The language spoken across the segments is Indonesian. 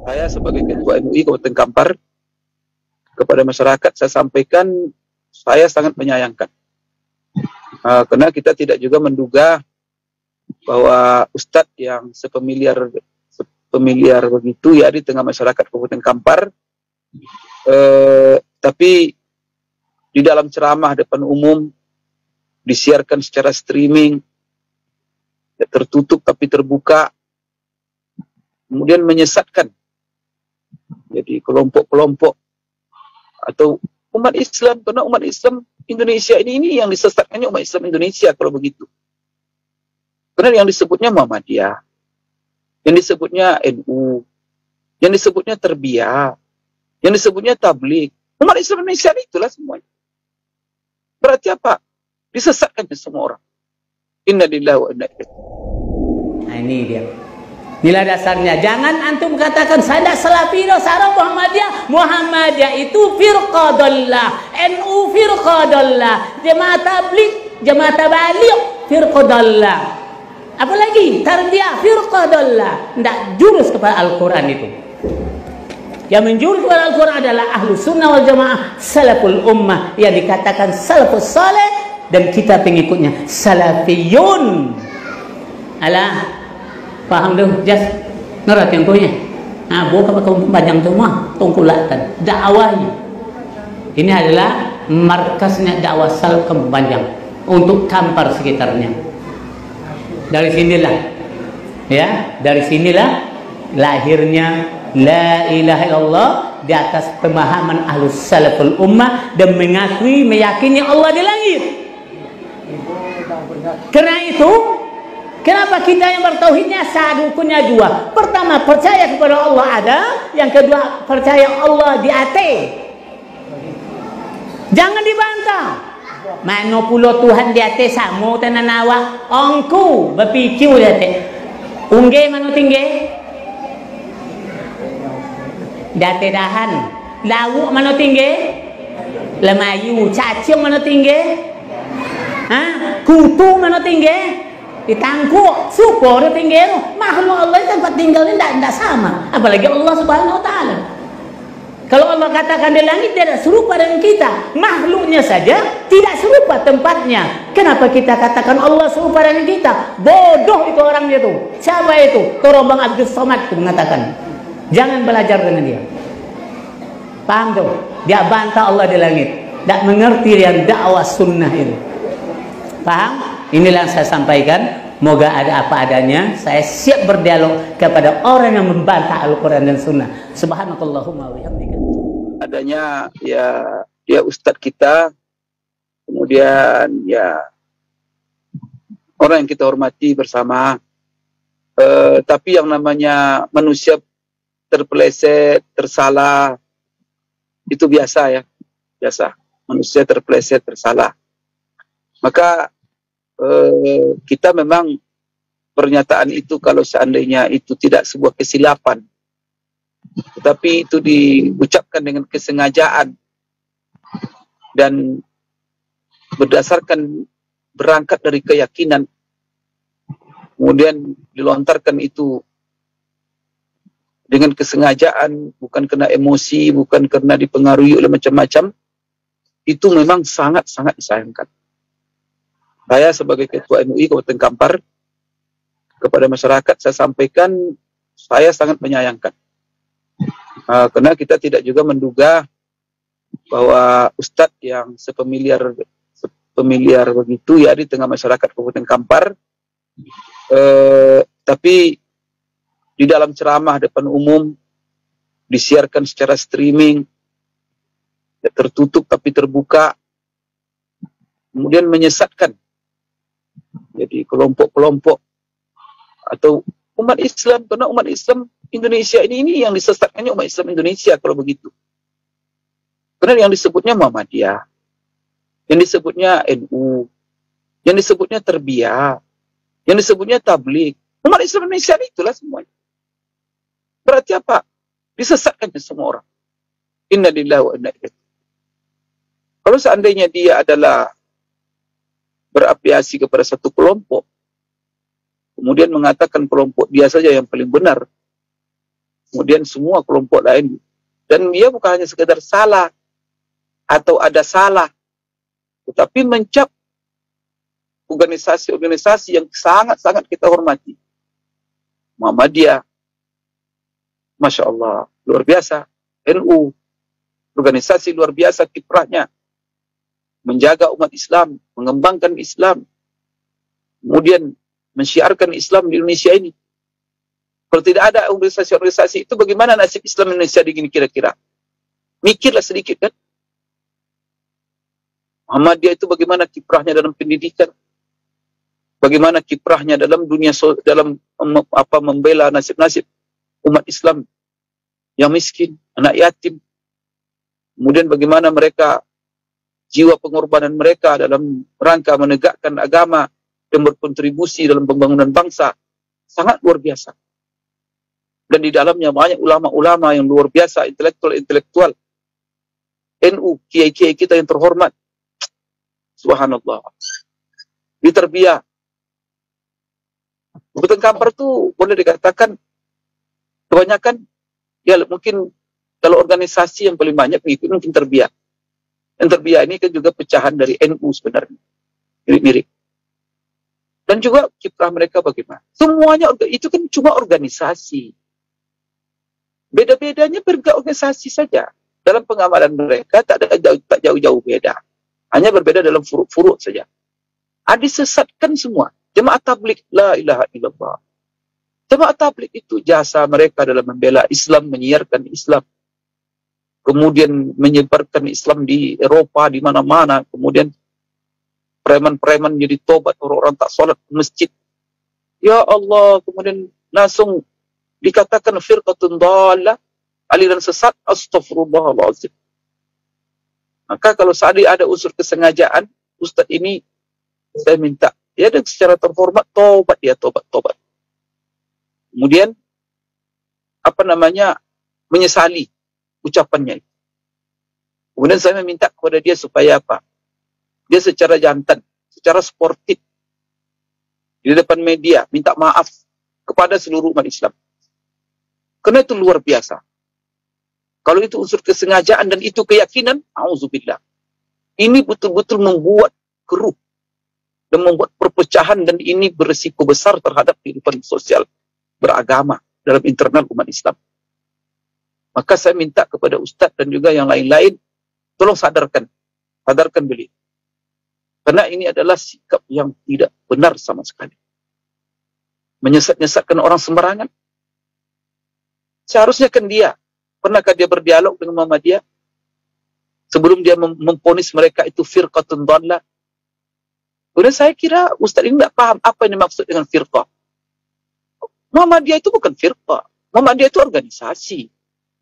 Saya sebagai Ketua MUI Kabupaten Kampar, kepada masyarakat saya sampaikan saya sangat menyayangkan. Karena kita tidak juga menduga bahwa Ustadz yang sepemiliar begitu ya di tengah masyarakat Kabupaten Kampar, tapi di dalam ceramah depan umum disiarkan secara streaming, tertutup tapi terbuka, kemudian menyesatkan jadi kelompok-kelompok atau umat Islam, karena umat Islam Indonesia ini yang disesatkannya umat Islam Indonesia kalau begitu. Karena yang disebutnya Muhammadiyah, yang disebutnya NU, yang disebutnya Terbiyah, yang disebutnya Tabligh, umat Islam Indonesia itulah semuanya. Berarti apa? Disesatkan semua orang. Inna lillahi wa inna ilaihi. Nah, ini dia. Inilah dasarnya. Jangan antum katakan saya Salafino, saya Muhammadiyah. Muhammadiyah itu firqah dhallah, NU firqah dhallah, Jemaah Tabligh, Jemaah Tabaligh firqah dhallah. Apalagi Tarbiyah firqah dhallah. Tidak jurus kepada Al-Quran itu. Yang menjurus kepada Al-Quran adalah Ahlus Sunnah wal Jamaah, Salaful Ummah, yang dikatakan Salafus Saleh, dan kita pengikutnya Salafiyun. Alah, paham tu? Just ngerat yang punya. Nah, bukan kau panjang tu mah, tongkulatan dakwah. Ini adalah markasnya dakwah Salaf Panjang untuk Kampar sekitarnya. Dari sinilah, ya, dari sinilah lahirnya La ilaha illallah di atas pemahaman Ahlus Salaful Ummah dan mengakui, meyakini Allah di langit. Karena itu, kenapa kita yang bertauhidnya satu, punya dua? Pertama, percaya kepada Allah ada. Yang kedua, percaya Allah di hati. Jangan dibantah. Mano pulo Tuhan di hati samo tenanawa. Ongku berpikir di hati. Ungge mano tinggi. Date dahan. Lawu mano tinggi. Lemayu. Cacing mano tinggi. Kutu mano tinggi. Ditangkuk, syukur tinggi itu. Makhluk Allah tempat tinggalnya tidak sama. Apalagi Allah Subhanahu Wa Taala. Kalau Allah katakan di langit, dia tidak serupa dengan kita. Makhluknya saja tidak serupa tempatnya. Kenapa kita katakan Allah serupa dengan kita? Bodoh itu orangnya itu. Siapa itu? Torobang Abdul Somad itu mengatakan. Jangan belajar dengan dia. Paham tuh? Dia bantah Allah di langit. Tidak mengerti yang dakwah sunnah itu. Paham? Inilah yang saya sampaikan. Moga ada apa adanya. Saya siap berdialog kepada orang yang membantah Al-Quran dan Sunnah. Subhanakallahumma wa bihamdika. Adanya ya ustadz kita, kemudian ya orang yang kita hormati bersama. Tapi yang namanya manusia terpeleset, tersalah, itu biasa ya, biasa. Manusia terpeleset, tersalah. Maka kita memang pernyataan itu kalau seandainya itu tidak sebuah kesilapan, tetapi itu diucapkan dengan kesengajaan dan berdasarkan berangkat dari keyakinan, kemudian dilontarkan itu dengan kesengajaan, bukan karena emosi, bukan karena dipengaruhi oleh macam-macam, itu memang sangat-sangat disayangkan. Saya sebagai Ketua MUI Kabupaten Kampar, kepada masyarakat saya sampaikan saya sangat menyayangkan. Karena kita tidak juga menduga bahwa Ustadz yang sepemiliar begitu ya di tengah masyarakat Kabupaten Kampar, tapi di dalam ceramah depan umum disiarkan secara streaming, tertutup tapi terbuka, kemudian menyesatkan jadi kelompok-kelompok atau umat Islam, karena umat Islam Indonesia ini yang disesatkannya umat Islam Indonesia kalau begitu. Karena yang disebutnya Muhammadiyah, yang disebutnya NU, yang disebutnya Terbiyah, yang disebutnya Tabligh, umat Islam Indonesia itulah semuanya. Berarti apa? Disesatkan semua orang. Inna lillahi wa inna ilaihi. Kalau seandainya dia adalah berapliasi kepada satu kelompok, kemudian mengatakan kelompok dia saja yang paling benar, kemudian semua kelompok lain. Dan dia bukan hanya sekedar salah atau ada salah, tetapi mencap organisasi-organisasi yang sangat-sangat kita hormati. Muhammadiyah, Masya Allah, luar biasa. NU, organisasi luar biasa kiprahnya, menjaga umat Islam, mengembangkan Islam, kemudian mensyiarkan Islam di Indonesia ini. Kalau tidak ada organisasi-organisasi itu, bagaimana nasib Islam Indonesia begini kira-kira? Mikirlah sedikit kan. Muhammadiyah itu bagaimana kiprahnya dalam pendidikan, bagaimana kiprahnya dalam dunia, dalam membela nasib-nasib umat Islam yang miskin, anak yatim. Kemudian bagaimana mereka, jiwa pengorbanan mereka dalam rangka menegakkan agama dan berkontribusi dalam pembangunan bangsa, sangat luar biasa. Dan di dalamnya banyak ulama-ulama yang luar biasa, intelektual-intelektual. NU, kiai-kiai kita yang terhormat. Subhanallah. Di Terbiah. Bukan Kampar itu boleh dikatakan kebanyakan, ya mungkin kalau organisasi yang paling banyak mengikuti mungkin Terbiah. Dan Terbiah ini kan juga pecahan dari NU sebenarnya. Mirip-mirip. Dan juga kiprah mereka bagaimana. Semuanya itu kan cuma organisasi. Beda-bedanya berorganisasi saja. Dalam pengamalan mereka tak jauh-jauh beda. Hanya berbeda dalam furuk-furuk saja. Disesatkan semua. Jemaah tabligh, la ilaha illallah. Jemaah tabligh itu jasa mereka dalam membela Islam, menyiarkan Islam. Kemudian menyebarkan Islam di Eropa, di mana-mana. Kemudian preman-preman jadi tobat, orang-orang tak sholat ke masjid. Ya Allah, kemudian langsung dikatakan firqatun dhalah, aliran sesat, astagfirullahaladzim. Maka kalau seandainya ada unsur kesengajaan, Ustadz ini saya minta, ya dan secara terhormat tobat, ya tobat. Kemudian menyesali ucapannya. Kemudian saya meminta kepada dia supaya apa? Dia secara jantan, secara sportif di depan media minta maaf kepada seluruh umat Islam. Karena itu luar biasa. Kalau itu unsur kesengajaan dan itu keyakinan, auzubillah. Ini betul-betul membuat keruh dan membuat perpecahan, dan ini berisiko besar terhadap kehidupan sosial beragama dalam internal umat Islam. Maka saya minta kepada Ustadz dan juga yang lain-lain, tolong sadarkan beliau. Karena ini adalah sikap yang tidak benar sama sekali. Menyesat-nyesatkan orang sembarangan. Seharusnya kan dia, pernahkah dia berdialog dengan Muhammadiyah? Sebelum dia memponis mereka itu firqatun dhalah. Kemudian saya kira Ustaz ini tidak paham apa yang dimaksud dengan firqah. Muhammadiyah itu bukan firqah. Muhammadiyah itu organisasi.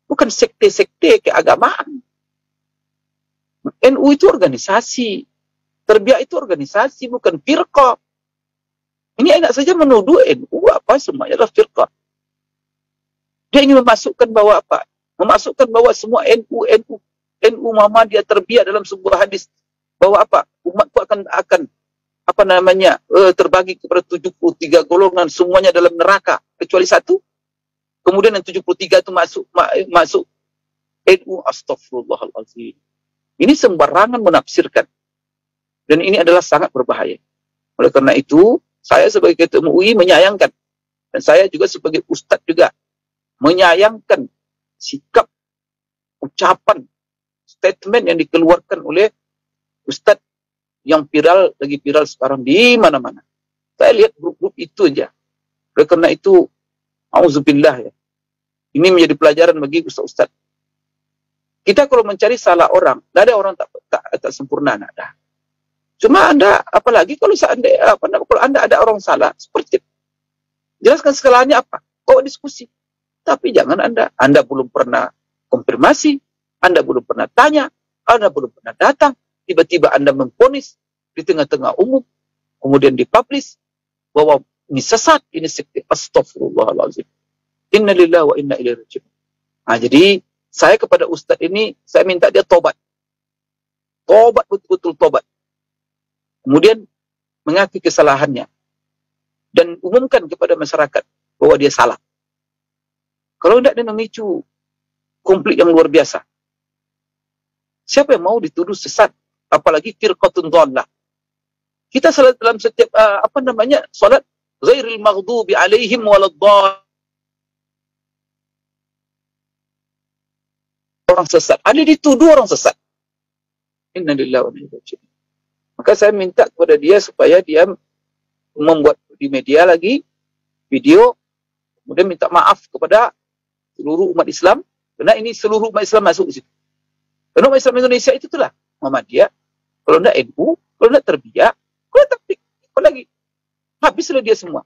Bukan sekte-sekte keagamaan. NU itu organisasi. Terbiah itu organisasi, bukan firqah. Ini enak saja menuduh NU apa semuanya adalah firqah. Dia ingin memasukkan bahwa apa? Memasukkan bahwa semua NU Muhammadiyah Terbiah dalam sebuah hadis bahwa apa? Umatku akan terbagi kepada 73 golongan, semuanya dalam neraka kecuali satu. Kemudian yang 73 itu masuk NU, astagfirullahaladzim. Ini sembarangan menafsirkan. Dan ini adalah sangat berbahaya. Oleh karena itu, saya sebagai ketua MUI menyayangkan. Dan saya juga sebagai ustadz juga menyayangkan sikap, ucapan, statement yang dikeluarkan oleh ustadz yang lagi viral sekarang di mana-mana. Saya lihat grup-grup itu aja. Oleh karena itu, auzubillah ya. Ini menjadi pelajaran bagi ustadz. Kita kalau mencari salah orang, tidak ada orang tak sempurna, tidak ada. Cuma Anda, apalagi kalau Anda ada orang salah, seperti jelaskan kesalahannya apa, bawa diskusi. Tapi jangan Anda belum pernah konfirmasi, Anda belum pernah tanya, Anda belum pernah datang, tiba-tiba Anda memponis di tengah-tengah umum, kemudian dipublish bahwa ini sesat, ini sekte. Astagfirullahaladzim. Inna lillahi wa inna ilaihi raji'un. Nah, jadi saya kepada Ustadz ini, saya minta dia tobat. Tobat, betul-betul tobat. Kemudian mengakui kesalahannya. Dan umumkan kepada masyarakat bahwa dia salah. Kalau tidak, dia memicu konflik yang luar biasa. Siapa yang mau dituduh sesat? Apalagi firqatun dhallah. Kita salat dalam setiap salat ghairil maghdubi alaihim waladdallin. Orang sesat. Ada dituduh orang sesat. Inna lillahi wa inna ilaihi raji'un. Maka saya minta kepada dia supaya dia membuat di media lagi video, kemudian minta maaf kepada seluruh umat Islam, karena ini seluruh umat Islam masuk di situ. Karena umat Islam Indonesia itu itulah Muhammadiyah, kalau tidak NU, kalau tidak Terbiyah, kalau tidak apa lagi, habislah dia semua.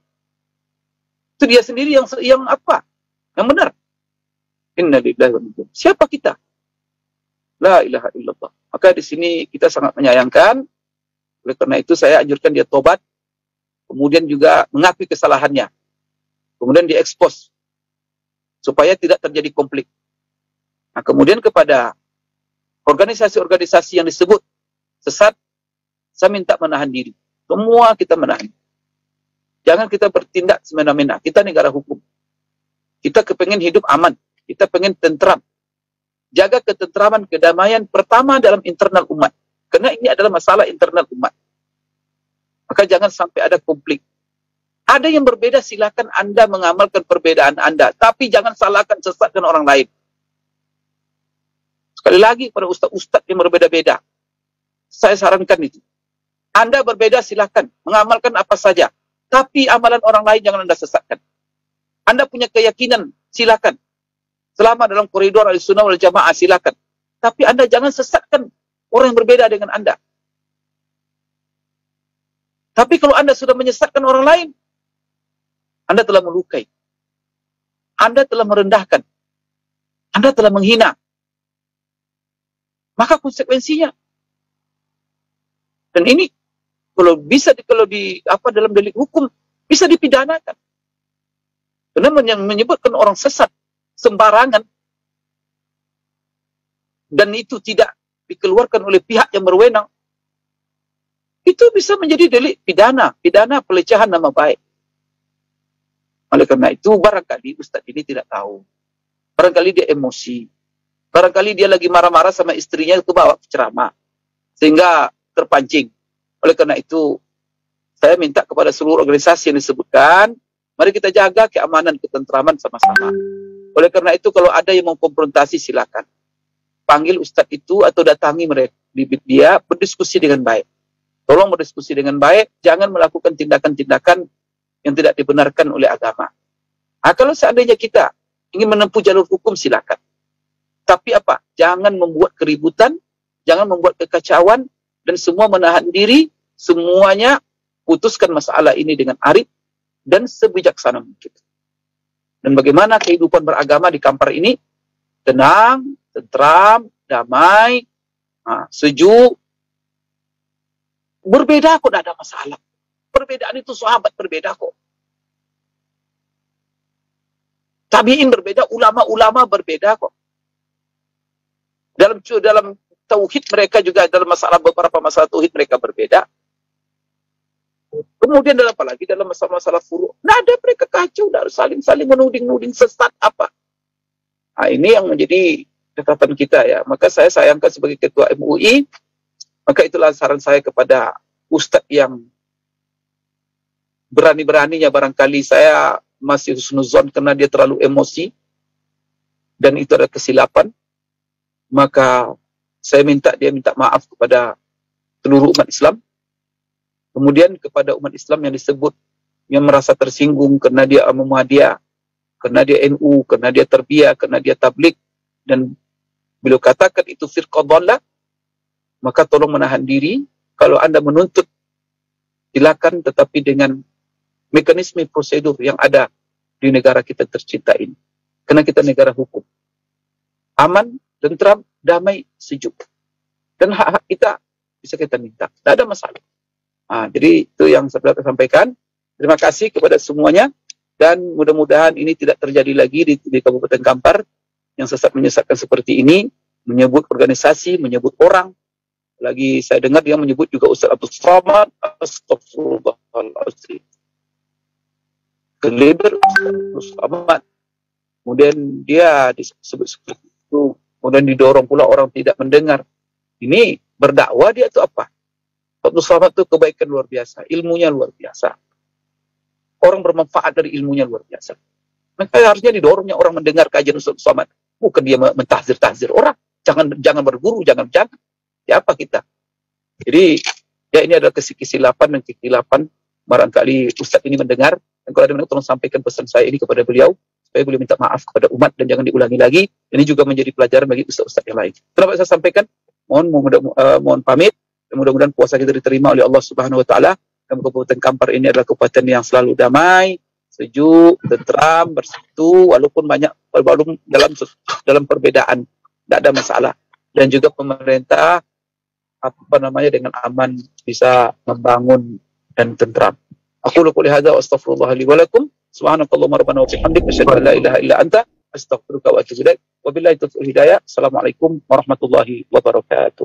Itu dia sendiri yang apa? Yang benar. Inna lillahi wa inna ilaihi raji'un. Siapa kita? La ilaha illallah. Maka di sini kita sangat menyayangkan. Oleh karena itu saya anjurkan dia tobat, kemudian juga mengakui kesalahannya, kemudian diekspos supaya tidak terjadi konflik. Nah, kemudian kepada organisasi-organisasi yang disebut sesat, saya minta menahan diri. Semua kita menahan. Jangan kita bertindak semena-mena. Kita negara hukum. Kita kepengen hidup aman. Kita pengen tentram. Jaga ketentraman, kedamaian pertama dalam internal umat. Karena ini adalah masalah internal umat. Maka jangan sampai ada konflik. Ada yang berbeda, silakan Anda mengamalkan perbedaan Anda. Tapi jangan salahkan, sesatkan orang lain. Sekali lagi pada ustaz-ustaz yang berbeda-beda, saya sarankan itu. Anda berbeda, silakan mengamalkan apa saja. Tapi amalan orang lain jangan Anda sesatkan. Anda punya keyakinan, silakan. Selama dalam koridor Ahlussunnah wal Jamaah, silakan. Tapi Anda jangan sesatkan orang yang berbeda dengan Anda. Tapi kalau Anda sudah menyesatkan orang lain, Anda telah melukai. Anda telah merendahkan. Anda telah menghina. Maka konsekuensinya. Dan ini kalau bisa dalam delik hukum bisa dipidanakan. Karena menyebutkan orang sesat sembarangan dan itu tidak dikeluarkan oleh pihak yang berwenang, itu bisa menjadi delik pidana pelecehan nama baik. Oleh karena itu barangkali Ustadz ini tidak tahu, barangkali dia emosi, barangkali dia lagi marah-marah sama istrinya itu bawa ceramah sehingga terpancing. Oleh karena itu saya minta kepada seluruh organisasi yang disebutkan, mari kita jaga keamanan, ketentraman sama-sama. Oleh karena itu kalau ada yang mau konfrontasi, silakan panggil ustadz itu atau datangi mereka, dia berdiskusi dengan baik. Tolong berdiskusi dengan baik, jangan melakukan tindakan-tindakan yang tidak dibenarkan oleh agama. Nah, kalau seandainya kita ingin menempuh jalur hukum, silakan. Tapi apa? Jangan membuat keributan, jangan membuat kekacauan, dan semua menahan diri, semuanya putuskan masalah ini dengan arif dan sebijaksana mungkin. Dan bagaimana kehidupan beragama di Kampar ini? Tenang, tentram, damai, sejuk. Berbeda kok, tidak ada masalah. Perbedaan itu sahabat berbeda kok. Tabi'in berbeda, ulama-ulama berbeda kok. Dalam tauhid mereka juga, dalam beberapa masalah tauhid mereka berbeda. Kemudian dalam apalagi dalam masalah-masalah furu', nah ada mereka kacau, harus saling menuding sesat apa. Nah, ini yang menjadi catatan kita ya. Maka saya sayangkan sebagai ketua MUI, maka itulah saran saya kepada ustadz yang berani-beraninya barangkali saya masih husnuzon karena dia terlalu emosi dan itu ada kesilapan. Maka saya minta maaf kepada seluruh umat Islam. Kemudian kepada umat Islam yang disebut, yang merasa tersinggung karena dia Muhammadiyah, karena dia NU, karena dia Terbiyah, karena dia Tabligh, dan beliau katakan itu firqah dhallah, maka tolong menahan diri. Kalau Anda menuntut, silakan, tetapi dengan mekanisme prosedur yang ada di negara kita tercinta ini. Karena kita negara hukum. Aman, tentram, damai, sejuk. Dan hak-hak kita bisa kita minta. Tidak ada masalah. Jadi itu yang saya sampaikan. Terima kasih kepada semuanya. Dan mudah-mudahan ini tidak terjadi lagi di Kabupaten Kampar yang sesat-menyesatkan seperti ini. Menyebut organisasi, menyebut orang. Lagi saya dengar dia menyebut juga Ustaz Abdul Somad. Astagfirullahaladzim. Keleber Ustaz Abdul Somad. kemudian dia disebut seperti itu, kemudian didorong pula orang tidak mendengar. Ini berdakwah dia itu apa? Abdul Somad itu kebaikan luar biasa, ilmunya luar biasa. Orang bermanfaat dari ilmunya luar biasa. Maka harusnya didorongnya orang mendengar kajian Ustaz Somad. Bukan dia mentahzir-tahzir orang. Jangan berguru, jangan. Siapa kita? Jadi, ya ini adalah kesilapan dan kekilapan. Barangkali Ustaz ini mendengar. Dan kalau ada yang tolong sampaikan pesan saya ini kepada beliau. Supaya beliau minta maaf kepada umat dan jangan diulangi lagi. Ini juga menjadi pelajaran bagi Ustaz-Ustaz yang lain. Kenapa saya sampaikan? Mohon pamit. Dan mudah-mudahan puasa kita diterima oleh Allah Subhanahu Wa Taala. Dan Kabupaten Kampar ini adalah kabupaten yang selalu damai, sejuk, tentram, bersatu, walaupun dalam perbedaan. Tidak ada masalah. Dan juga pemerintah dengan aman bisa membangun dan tentram. Aku qouli hadza wa astaghfirullah li wa lakum. Subhanakallahumma rabbana wa bihamdika asyhadu an la ilaha illa anta astaghfiruka wa atubu ilaik. Wabillahi taufiq wal hidayah. Assalamualaikum warahmatullahi wabarakatuh.